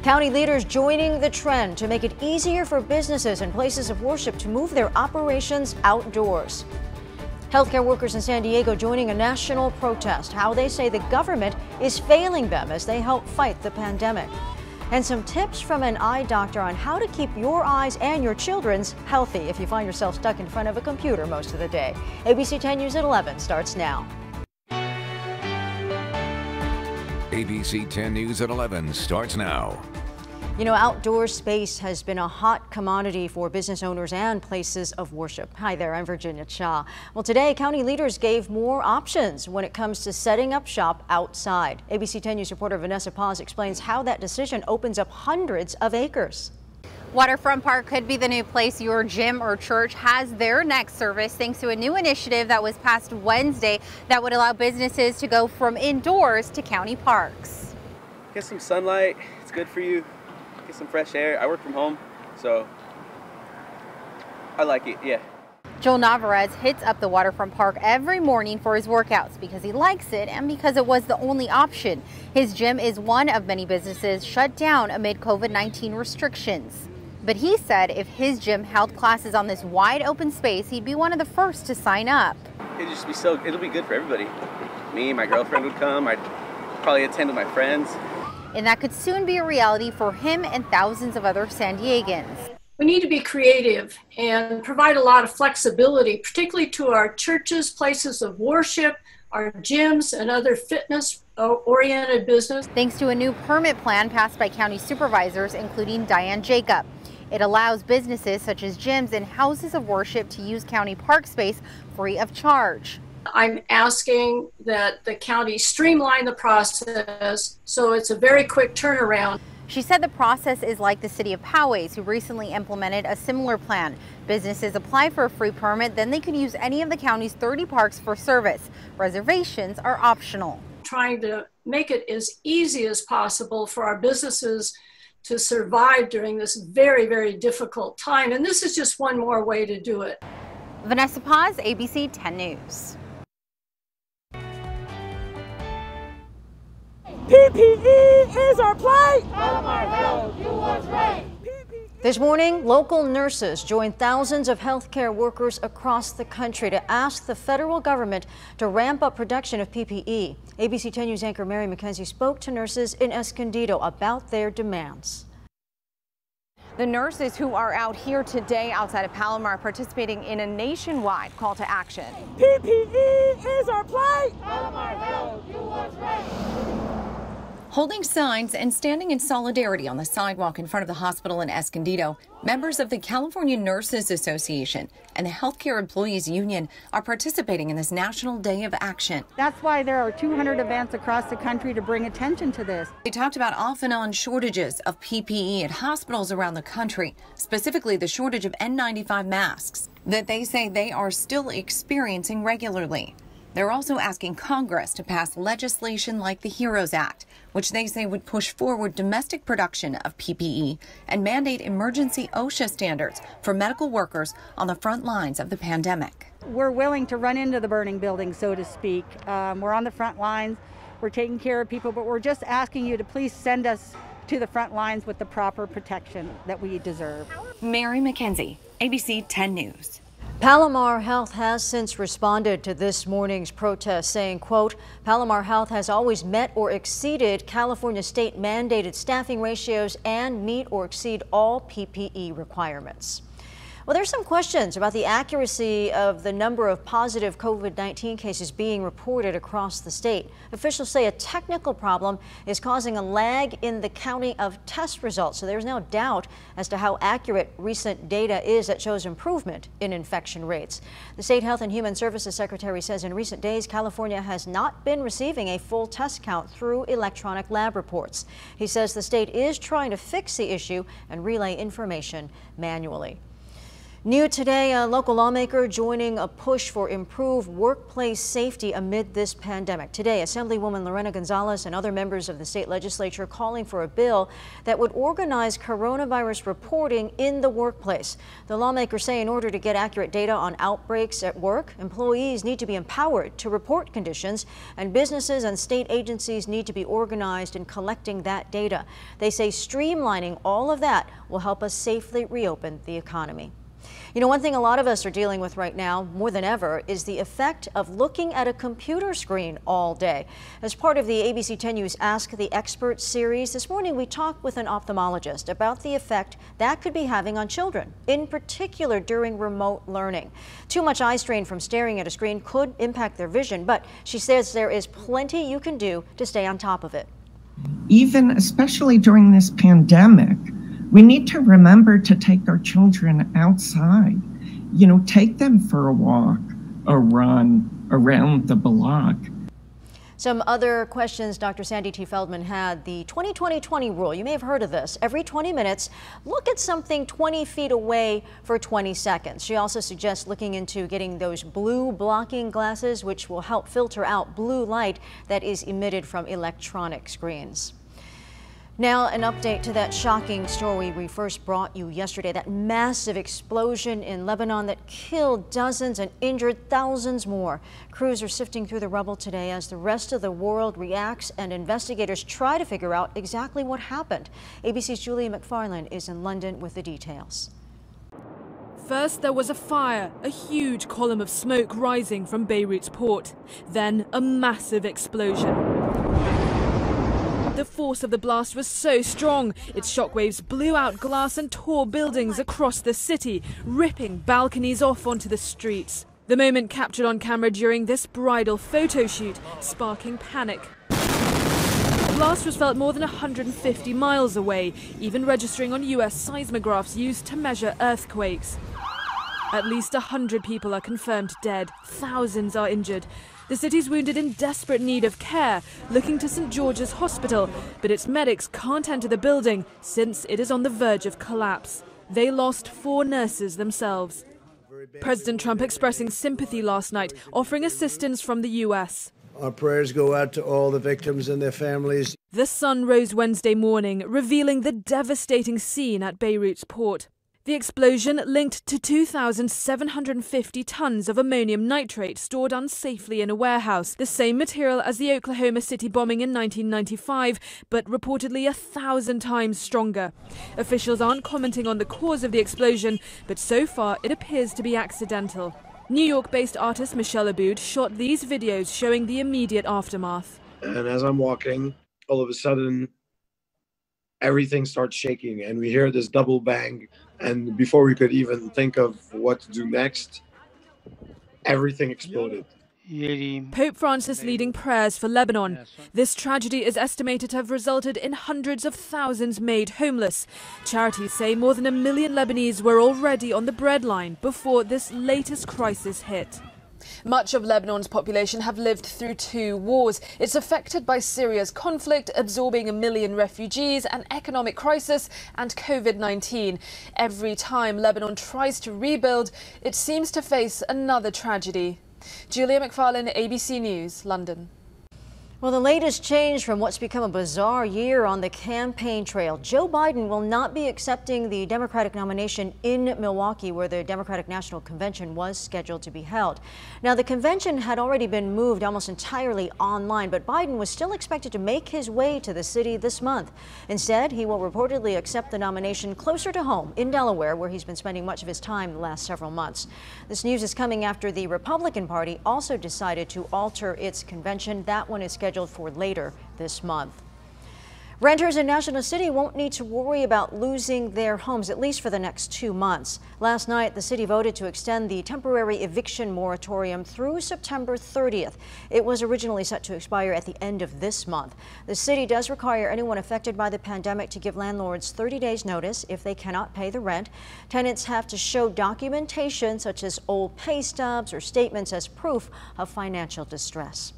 County leaders joining the trend to make it easier for businesses and places of worship to move their operations outdoors. Healthcare workers in San Diego joining a national protest, how they say the government is failing them as they help fight the pandemic. And some tips from an eye doctor on how to keep your eyes and your children's healthy if you find yourself stuck in front of a computer most of the day. ABC 10 News at 11 starts now. ABC 10 News at 11 starts now. You know, outdoor space has been a hot commodity for business owners and places of worship. Hi there, I'm Virginia Cha. Well, today, county leaders gave more options when it comes to setting up shop outside. ABC 10 News reporter Vanessa Paz explains how that decision opens up hundreds of acres. Waterfront Park could be the new place your gym or church has their next service, thanks to a new initiative that was passed Wednesday that would allow businesses to go from indoors to county parks. Get some sunlight, it's good for you. Get some fresh air. I work from home, so I like it, yeah. Joel Navarez hits up the Waterfront Park every morning for his workouts because he likes it and because it was the only option. His gym is one of many businesses shut down amid COVID-19 restrictions. But he said if his gym held classes on this wide open space, he'd be one of the first to sign up. It'll be good for everybody. Me, my girlfriend would come. I'd probably attend with my friends. And that could soon be a reality for him and thousands of other San Diegans. We need to be creative and provide a lot of flexibility, particularly to our churches, places of worship, our gyms, and other fitness-oriented business. Thanks to a new permit plan passed by county supervisors, including Diane Jacob. It allows businesses such as gyms and houses of worship to use county park space free of charge. I'm asking that the county streamline the process so it's a very quick turnaround. She said the process is like the city of Poway's, who recently implemented a similar plan. Businesses apply for a free permit, then they could use any of the county's 30 parks for service. Reservations are optional. Trying to make it as easy as possible for our businesses to survive during this very, very difficult time. And this is just one more way to do it. Vanessa Paz, ABC 10 News. PPE is our plight. This morning, local nurses joined thousands of healthcare workers across the country to ask the federal government to ramp up production of PPE. ABC 10 News anchor Mary McKenzie spoke to nurses in Escondido about their demands. The nurses who are out here today outside of Palomar are participating in a nationwide call to action. PPE is our plight. Holding signs and standing in solidarity on the sidewalk in front of the hospital in Escondido, members of the California Nurses Association and the Healthcare Employees Union are participating in this National Day of Action. That's why there are 200 events across the country to bring attention to this. They talked about off and on shortages of PPE at hospitals around the country, specifically the shortage of N95 masks that they say they are still experiencing regularly. They're also asking Congress to pass legislation like the HEROES Act, which they say would push forward domestic production of PPE and mandate emergency OSHA standards for medical workers on the front lines of the pandemic. We're willing to run into the burning building, so to speak. We're on the front lines. We're taking care of people, but we're just asking you to please send us to the front lines with the proper protection that we deserve. Mary McKenzie, ABC 10 News. Palomar Health has since responded to this morning's protest, saying, quote, Palomar Health has always met or exceeded California state mandated staffing ratios and meet or exceed all PPE requirements. Well, there's some questions about the accuracy of the number of positive COVID-19 cases being reported across the state. Officials say a technical problem is causing a lag in the counting of test results. So there's now doubt as to how accurate recent data is that shows improvement in infection rates. The State Health and Human Services Secretary says in recent days, California has not been receiving a full test count through electronic lab reports. He says the state is trying to fix the issue and relay information manually. New today, a local lawmaker joining a push for improved workplace safety amid this pandemic. Today, Assemblywoman Lorena Gonzalez and other members of the state legislature calling for a bill that would organize coronavirus reporting in the workplace. The lawmakers say in order to get accurate data on outbreaks at work, employees need to be empowered to report conditions, and businesses and state agencies need to be organized in collecting that data. They say streamlining all of that will help us safely reopen the economy. You know, one thing a lot of us are dealing with right now, more than ever, is the effect of looking at a computer screen all day. As part of the ABC 10 News Ask the Expert series, this morning we talked with an ophthalmologist about the effect that could be having on children, in particular during remote learning. Too much eye strain from staring at a screen could impact their vision, but she says there is plenty you can do to stay on top of it. Especially during this pandemic, we need to remember to take our children outside. You know, take them for a walk, a run around the block. Some other questions Dr. Sandy T. Feldman had. The 20-20-20 rule, you may have heard of this. Every 20 minutes, look at something 20 feet away for 20 seconds. She also suggests looking into getting those blue blocking glasses, which will help filter out blue light that is emitted from electronic screens. Now, an update to that shocking story we first brought you yesterday, that massive explosion in Lebanon that killed dozens and injured thousands more. Crews are sifting through the rubble today as the rest of the world reacts and investigators try to figure out exactly what happened. ABC's Julia McFarlane is in London with the details. First, there was a fire, a huge column of smoke rising from Beirut's port. Then, a massive explosion. The force of the blast was so strong, its shockwaves blew out glass and tore buildings across the city, ripping balconies off onto the streets. The moment captured on camera during this bridal photo shoot, sparking panic. The blast was felt more than 150 miles away, even registering on US seismographs used to measure earthquakes. At least 100 people are confirmed dead, thousands are injured. The city's wounded in desperate need of care, looking to St. George's Hospital, but its medics can't enter the building since it is on the verge of collapse. They lost 4 nurses themselves. President Trump expressing sympathy last night, offering assistance from the US. Our prayers go out to all the victims and their families. The sun rose Wednesday morning, revealing the devastating scene at Beirut's port. The explosion linked to 2,750 tons of ammonium nitrate stored unsafely in a warehouse, the same material as the Oklahoma City bombing in 1995, but reportedly 1,000 times stronger. Officials aren't commenting on the cause of the explosion, but so far it appears to be accidental. New York-based artist Michelle Aboud shot these videos showing the immediate aftermath. And as I'm walking, all of a sudden, everything starts shaking and we hear this double bang. And before we could even think of what to do next, everything exploded. Pope Francis leading prayers for Lebanon. This tragedy is estimated to have resulted in hundreds of thousands made homeless. Charities say more than 1 million Lebanese were already on the breadline before this latest crisis hit. Much of Lebanon's population have lived through 2 wars. It's affected by Syria's conflict, absorbing 1 million refugees, an economic crisis and COVID-19. Every time Lebanon tries to rebuild, it seems to face another tragedy. Julia McFarlane, ABC News, London. Well, the latest change from what's become a bizarre year on the campaign trail. Joe Biden will not be accepting the Democratic nomination in Milwaukee, where the Democratic National Convention was scheduled to be held. Now, the convention had already been moved almost entirely online, but Biden was still expected to make his way to the city this month. Instead, he will reportedly accept the nomination closer to home in Delaware, where he's been spending much of his time the last several months. This news is coming after the Republican Party also decided to alter its convention. That one is scheduled for later this month. Renters in National City won't need to worry about losing their homes, at least for the next 2 months. Last night, the city voted to extend the temporary eviction moratorium through September 30th. It was originally set to expire at the end of this month. The city does require anyone affected by the pandemic to give landlords 30 days notice if they cannot pay the rent. Tenants have to show documentation such as old pay stubs or statements as proof of financial distress.